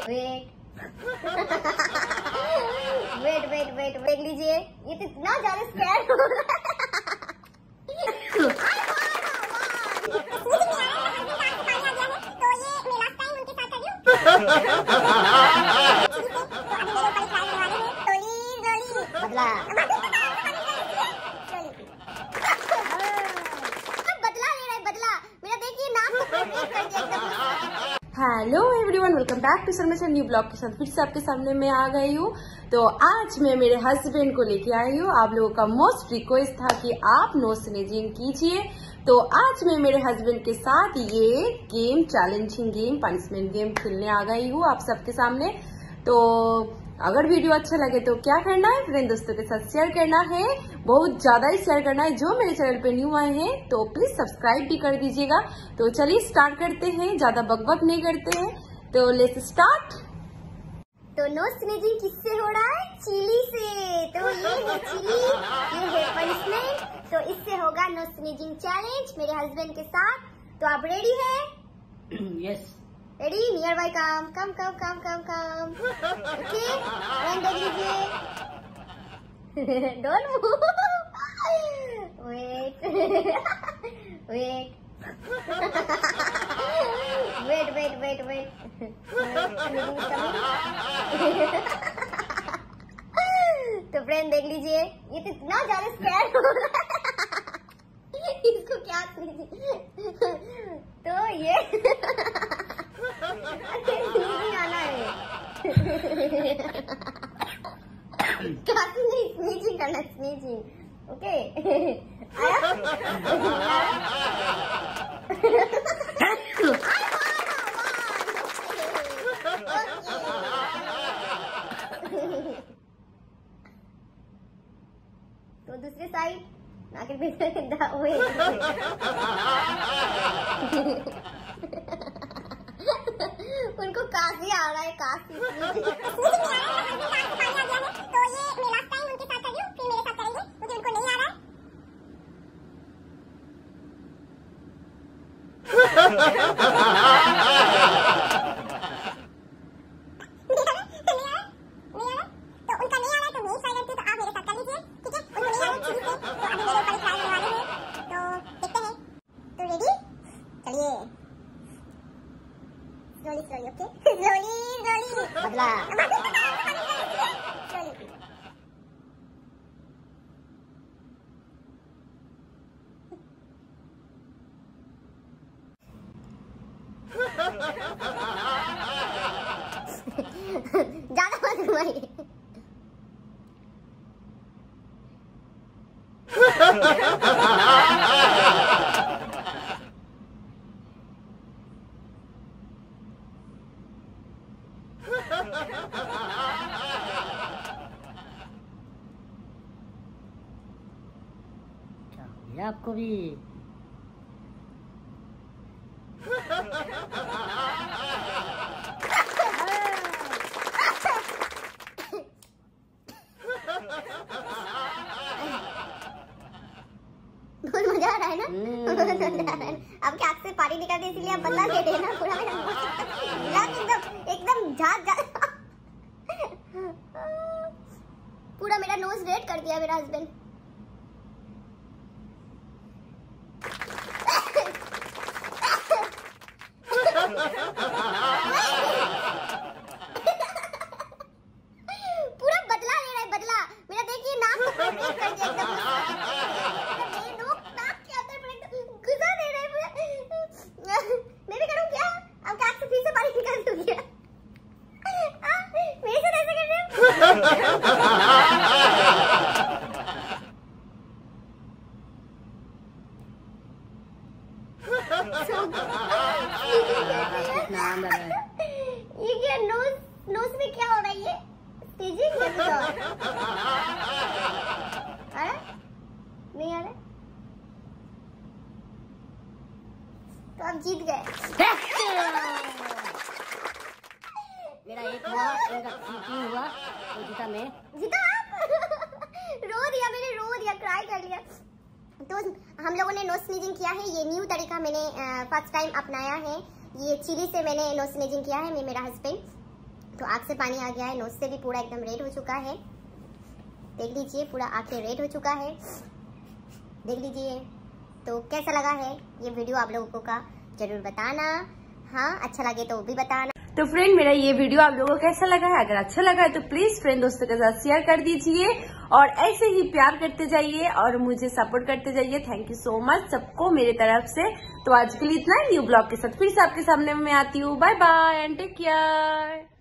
Wait देख लीजिए, ये तो इतना ज्यादा स्कैर हो रहा है। Hello everyone, welcome back to Sharma new blog के साथ फिर से आपके सामने मैं आ गई हूँ। तो आज मैं मेरे हस्बैंड को लेके आई हूँ। आप लोगों का मोस्ट रिक्वेस्ट था कि आप नो स्नेजिंग कीजिए, तो आज मैं मेरे हस्बैंड के साथ ये game, challenging game, punishment game खेलने आ गई हूँ आप सबके सामने। तो अगर वीडियो अच्छा लगे तो क्या करना है, फ्रेंड दोस्तों के साथ शेयर करना है, बहुत ज्यादा ही शेयर करना है। जो मेरे चैनल पे न्यू आए हैं तो प्लीज सब्सक्राइब भी कर दीजिएगा। तो चलिए स्टार्ट करते हैं, ज्यादा बकबक नहीं करते हैं, तो लेट्स स्टार्ट। तो नो स्नेजिंग किससे हो रहा है? चिली से। तो ये है चिली, ये है पनिशमेंट। तो इससे होगा नो स्नेजिंग चैलेंज मेरे हस्बैंड के साथ। तो आप रेडी है? Yes. Ready? Near by come. Okay, देख लीजिए। Don't move. वेट। तो फ्रेंड देख लीजिए, ये तो इतना ज्यादा स्कैर हो रहा है। इसको क्या तो ये आना है। स्नीजिंग करना, स्नीजिंग। ओके, तो दूसरी साइड नाके पे उनको काफी आ रहा है, काफी। तो ये मैं लास्ट टाइम उनके साथ कर रही हूँ, फिर मेरे साथ करेंगे, मुझे उनको नहीं आ रहा है। Slowly, okay? Slowly. बदला। ज्यादा मत घुमाइए। आपको भी बहुत मजा आ रहा है ना? अब क्या आँख से पानी निकलते, इसीलिए आप बदला दे रहे हैं ना। पूरा एकदम झाग पूरा मेरा नोज रेड कर दिया मेरा हस्बैंड। पूरा बदला ले रहा है, बदला। मेरा देखिए नाक को रेड कर दिया एकदम। नाक के अंदर गुस्सा दे रहा है पूरा। मैं भी करूं क्या? अब नाक से फिर से पानी निकल तो गया। मेरे साथ ऐसा कर रहे हो? ये क्या नोज में क्या हो रहा है? ये स्टेजिंग है तो आ रहा? नहीं आ रहा? तो आप जीत गए। मेरा एक हुआ, इनका 3 हुआ, तो जीता मैं। जीता आप? मैंने रो दिया, क्राई कर लिया। तो हम लोगों ने नो स्नीजिंग किया है। ये न्यू तरीका मैंने फर्स्ट टाइम अपनाया है। ये चिली से मैंने नो स्नीजिंग किया है, मैं, मेरा हस्बैंड। तो आँख से पानी आ गया है, नोज से भी पूरा एकदम रेड हो चुका है। देख लीजिए पूरा आँखें रेड हो चुका है, देख लीजिए। तो कैसा लगा है ये वीडियो आप लोगों का जरूर बताना। हाँ अच्छा लगे तो भी बताना। तो फ्रेंड मेरा ये वीडियो आप लोगों को कैसा लगा है? अगर अच्छा लगा है तो प्लीज फ्रेंड दोस्तों के साथ शेयर कर दीजिए और ऐसे ही प्यार करते जाइए और मुझे सपोर्ट करते जाइए। थैंक यू सो मच सबको मेरे तरफ से। तो आज के लिए इतना ही, न्यू ब्लॉग के साथ फिर से आपके सामने मैं आती हूँ। Bye bye and take care.